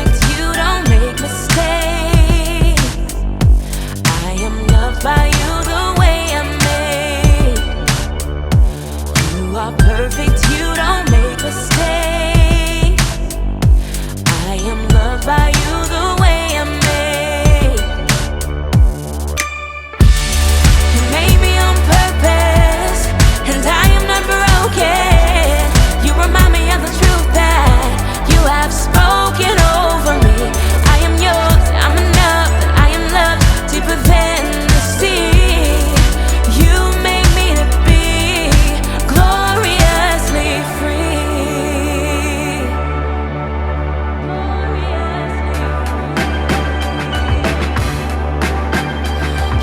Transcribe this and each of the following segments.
perfect, you don't make mistakes. I am loved by you the way I'm made. You are perfect, you don't make mistakes. I am loved by you the way I'm made. You made me on purpose, and I am not broken. You remind me of the truth that you have spoken over me. I am yours, I'm enough, and I am loved deeper than the sea. You made me to be gloriously free.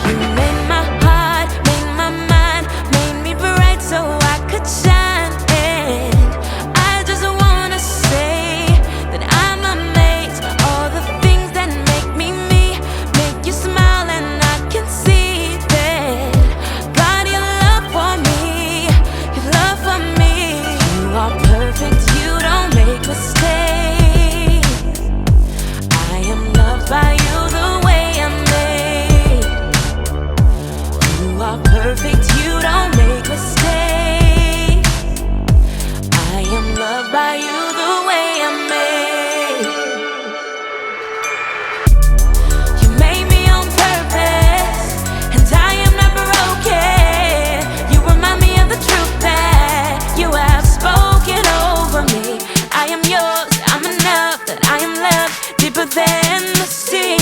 You made my heart, made my mind, made me bright so I could shine. And I just wanna say that I'm amazed. All the things that make me me, make you smile, and I can see that. God, your love for me, your love for me. You are perfect, you don't make mistakes. I am loved by you the way I'm made. You are perfect, you don't make mistakes. I am loved by you the way I'm made. You made me on purpose, and I am not broken. You remind me of the truth that you have spoken over me. I am yours, I'm enough, that I am loved deeper than the sea.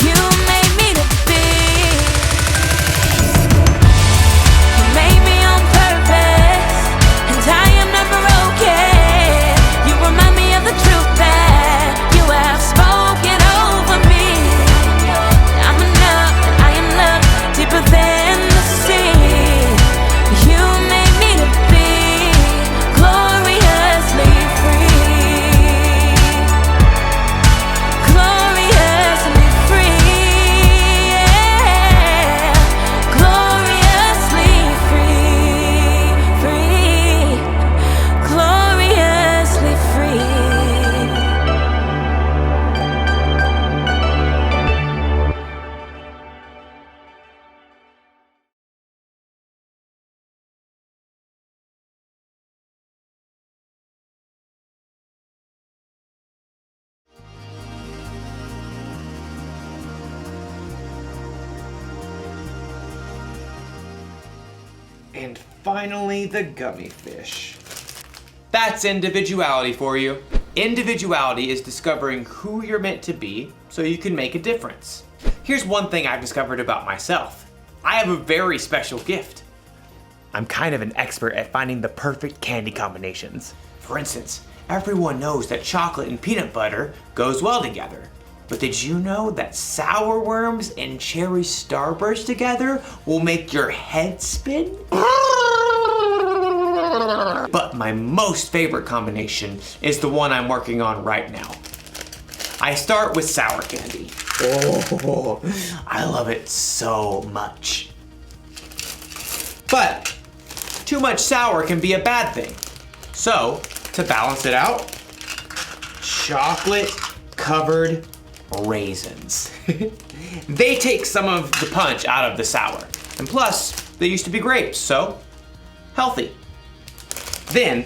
You made me to be. You made me on purpose, and I am not broken. You remind me of the truth that you have spoken over me. I'm enough, that I am loved deeper than the sea. You made me to be gloriously free. Gloriously free, yeah. Gloriously free, free. Gloriously free. And finally, the gummy fish. That's individuality for you. Individuality is discovering who you're meant to be so you can make a difference. Here's one thing I've discovered about myself. I have a very special gift. I'm kind of an expert at finding the perfect candy combinations. For instance, everyone knows that chocolate and peanut butter goes well together. But did you know that sour worms and cherry starburst together will make your head spin? But my most favorite combination is the one I'm working on right now. I start with sour candy. Oh, I love it so much. But too much sour can be a bad thing. So, to balance it out, chocolate covered raisins. They take some of the punch out of the sour. And plus, they used to be grapes, so healthy. Then,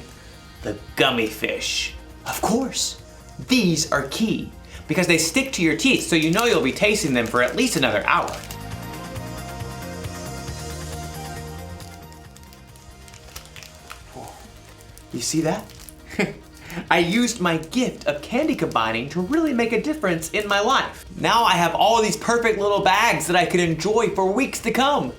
the gummy fish. Of course, these are key because they stick to your teeth, so you know you'll be tasting them for at least another hour. You see that? I used my gift of candy combining to really make a difference in my life. Now I have all these perfect little bags that I can enjoy for weeks to come.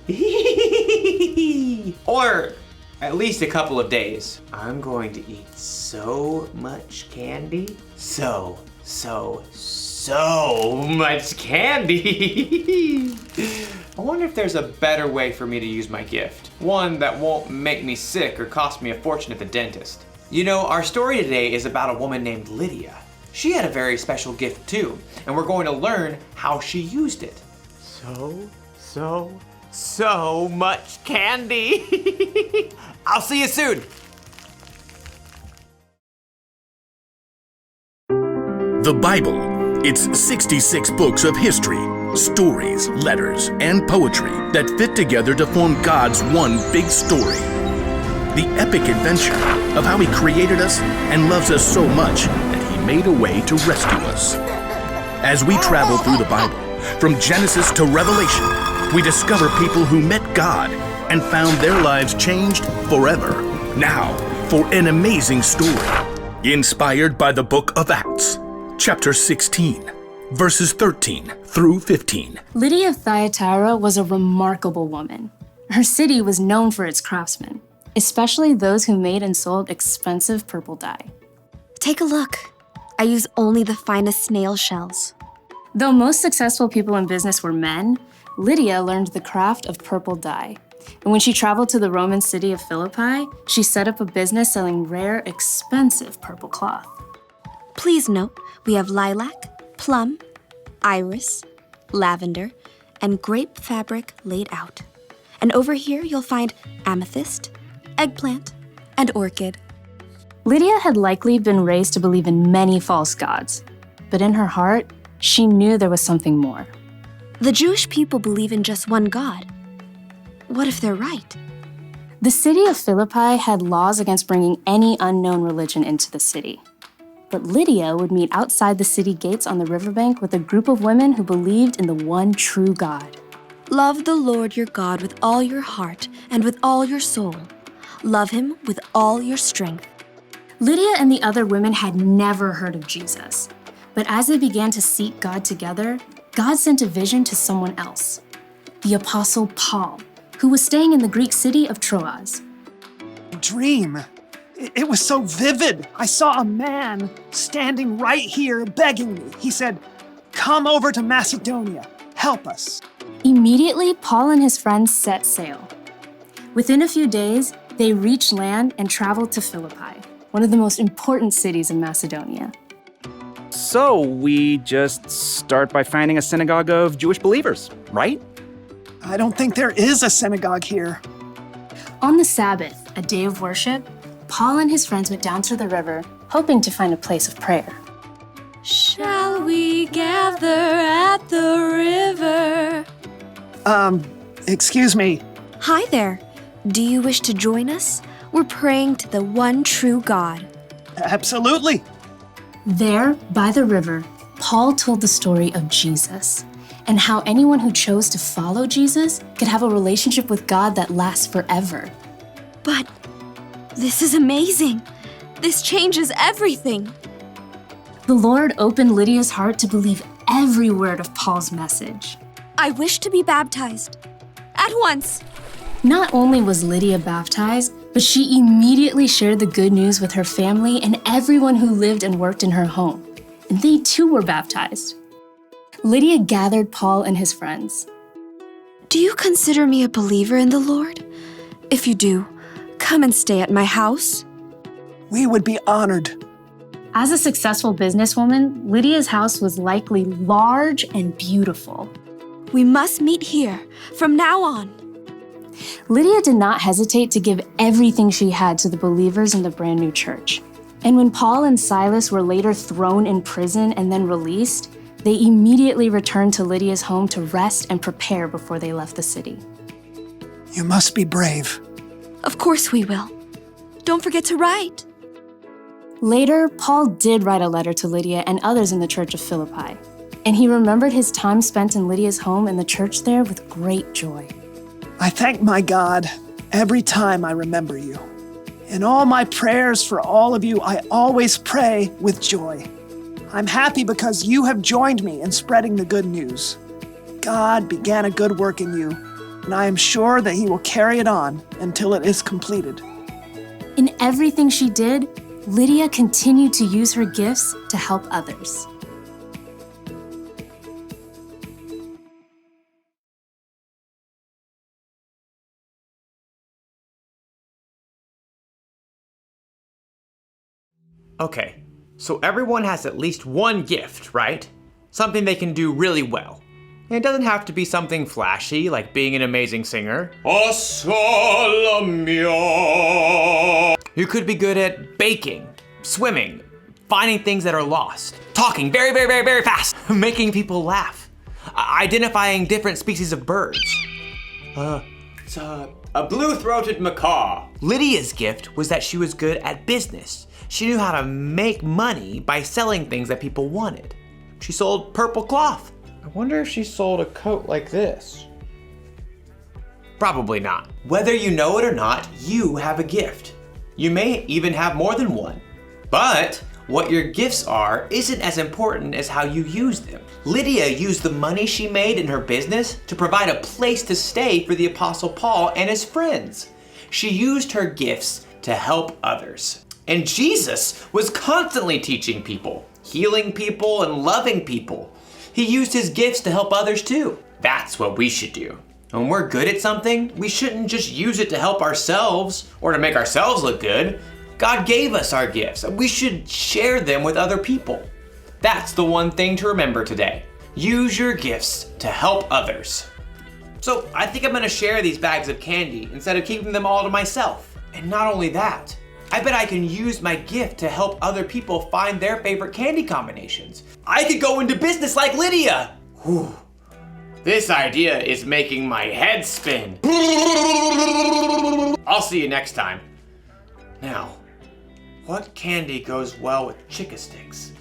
Or at least a couple of days. I'm going to eat so much candy. So much candy. I wonder if there's a better way for me to use my gift. One that won't make me sick or cost me a fortune at the dentist. You know, our story today is about a woman named Lydia. She had a very special gift too, and we're going to learn how she used it. So much candy. I'll see you soon. The Bible. It's 66 books of history, stories, letters, and poetry that fit together to form God's one big story. The epic adventure of how He created us and loves us so much that He made a way to rescue us. As we travel through the Bible, from Genesis to Revelation, we discover people who met God and found their lives changed forever. Now, for an amazing story, inspired by the book of Acts, chapter 16, verses 13 through 15. Lydia of Thyatira was a remarkable woman. Her city was known for its craftsmen, especially those who made and sold expensive purple dye. Take a look. I use only the finest snail shells. Though most successful people in business were men, Lydia learned the craft of purple dye. And when she traveled to the Roman city of Philippi, she set up a business selling rare, expensive purple cloth. Please note, we have lilac, plum, iris, lavender, and grape fabric laid out. And over here you'll find amethyst, eggplant, and orchid. Lydia had likely been raised to believe in many false gods, but in her heart, she knew there was something more. The Jewish people believe in just one God. What if they're right? The city of Philippi had laws against bringing any unknown religion into the city. But Lydia would meet outside the city gates on the riverbank with a group of women who believed in the one true God. Love the Lord your God with all your heart and with all your soul. Love Him with all your strength. Lydia and the other women had never heard of Jesus. But as they began to seek God together, God sent a vision to someone else, the Apostle Paul, who was staying in the Greek city of Troas. Dream. It was so vivid. I saw a man standing right here begging me. He said, "Come over to Macedonia. Help us." Immediately, Paul and his friends set sail. Within a few days, they reached land and traveled to Philippi, one of the most important cities in Macedonia. So we just start by finding a synagogue of Jewish believers, right? I don't think there is a synagogue here. On the Sabbath, a day of worship, Paul and his friends went down to the river, hoping to find a place of prayer. Shall we gather at the river? Excuse me. Hi there. Do you wish to join us? We're praying to the one true God. Absolutely. There, by the river, Paul told the story of Jesus and how anyone who chose to follow Jesus could have a relationship with God that lasts forever. But this is amazing. This changes everything. The Lord opened Lydia's heart to believe every word of Paul's message. I wish to be baptized. At once. Not only was Lydia baptized, but she immediately shared the good news with her family and everyone who lived and worked in her home. And they too were baptized. Lydia gathered Paul and his friends. Do you consider me a believer in the Lord? If you do, come and stay at my house. We would be honored. As a successful businesswoman, Lydia's house was likely large and beautiful. We must meet here from now on. Lydia did not hesitate to give everything she had to the believers in the brand new church. And when Paul and Silas were later thrown in prison and then released, they immediately returned to Lydia's home to rest and prepare before they left the city. You must be brave. Of course we will. Don't forget to write. Later, Paul did write a letter to Lydia and others in the church of Philippi, and he remembered his time spent in Lydia's home and the church there with great joy. I thank my God every time I remember you. In all my prayers for all of you, I always pray with joy. I'm happy because you have joined me in spreading the good news. God began a good work in you, and I am sure that He will carry it on until it is completed. In everything she did, Lydia continued to use her gifts to help others. Okay, so everyone has at least one gift, right? Something they can do really well. And it doesn't have to be something flashy, like being an amazing singer. You could be good at baking, swimming, finding things that are lost, talking very, very, very, very fast, making people laugh, identifying different species of birds. It's a blue-throated macaw. Lydia's gift was that she was good at business. She knew how to make money by selling things that people wanted. She sold purple cloth. I wonder if she sold a coat like this. Probably not. Whether you know it or not, you have a gift. You may even have more than one. But what your gifts are isn't as important as how you use them. Lydia used the money she made in her business to provide a place to stay for the Apostle Paul and his friends. She used her gifts to help others. And Jesus was constantly teaching people, healing people, and loving people. He used his gifts to help others too. That's what we should do. When we're good at something, we shouldn't just use it to help ourselves or to make ourselves look good. God gave us our gifts, and we should share them with other people. That's the one thing to remember today. Use your gifts to help others. So I think I'm gonna share these bags of candy instead of keeping them all to myself. And not only that, I bet I can use my gift to help other people find their favorite candy combinations. I could go into business like Lydia. Whew. This idea is making my head spin. I'll see you next time. Now, what candy goes well with Chick-a sticks?